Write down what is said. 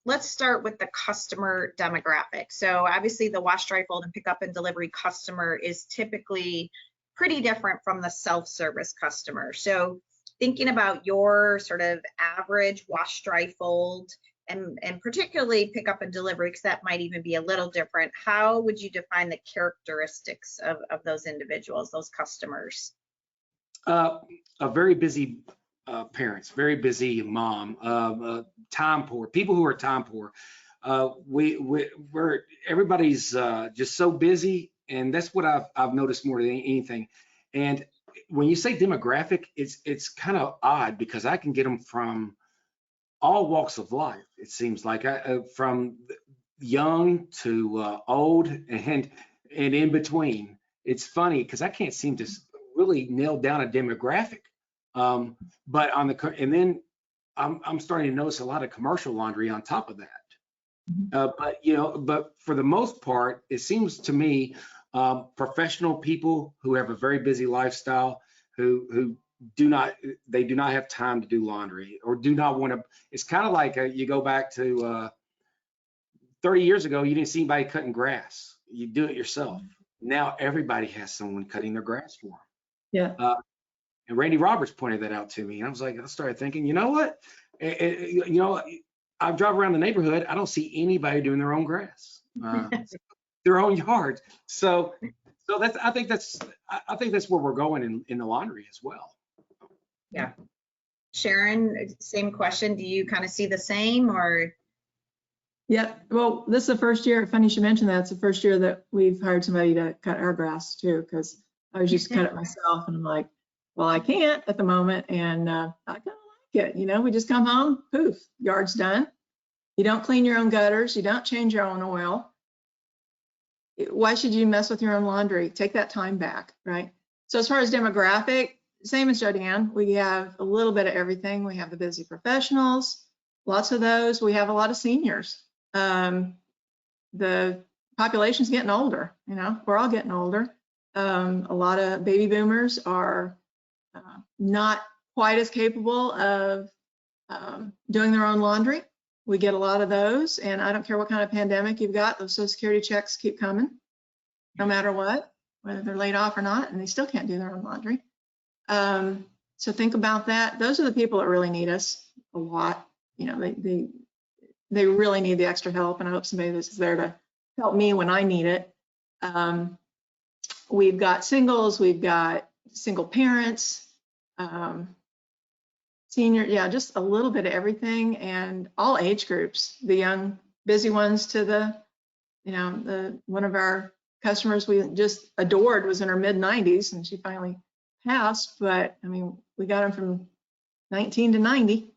let's start with the customer demographic. So obviously the wash, dry, fold, and pick up and delivery customer is typically pretty different from the self-service customer. So thinking about your sort of average wash, dry, fold, and particularly pick up and delivery, because that might even be a little different, how would you define the characteristics of those individuals, those customers? A very busy parents, very busy mom, time poor, people who are time poor. We're everybody's just so busy, and that's what I've noticed more than anything. And when you say demographic, it's kind of odd because I can get them from all walks of life. It seems like from young to old and in between. It's funny because I can't seem to really nail down a demographic. But on the and then I'm starting to notice a lot of commercial laundry on top of that. But for the most part, it seems to me professional people who have a very busy lifestyle who do not have time to do laundry or do not want to. It's kind of like you go back to 30 years ago, you didn't see anybody cutting grass. You do it yourself. Now everybody has someone cutting their grass for them. Yeah. And Randy Roberts pointed that out to me. And I started thinking, you know what? I drive around the neighborhood. I don't see anybody doing their own grass, their own yard. So I think that's where we're going in the laundry as well. Yeah. Sharon, same question. Do you kind of see the same or? Yeah, well, this is the first year, funny you mentioned that, it's the first year that we've hired somebody to cut our grass too, because I was used to cut it myself, and I'm like, well, I can't at the moment, and I kind of like it. We just come home, poof, yard's done. You don't clean your own gutters, you don't change your own oil. Why should you mess with your own laundry? Take that time back, right? So as far as demographic, same as Jodiane, we have a little bit of everything. We have the busy professionals, lots of those. We have a lot of seniors. The population's getting older, we're all getting older. A lot of baby boomers are not quite as capable of doing their own laundry. We get a lot of those, and I don't care what kind of pandemic you've got, those Social Security checks keep coming, no matter what, whether they're laid off or not, and they still can't do their own laundry. So think about that. Those are the people that really need us a lot. They really need the extra help, and I hope somebody is there to help me when I need it. We've got singles, we've got single parents, senior, just a little bit of everything, and all age groups, the young, busy ones to the one of our customers we just adored was in her mid-90s, and she finally passed, but I mean, we got them from 19 to 90.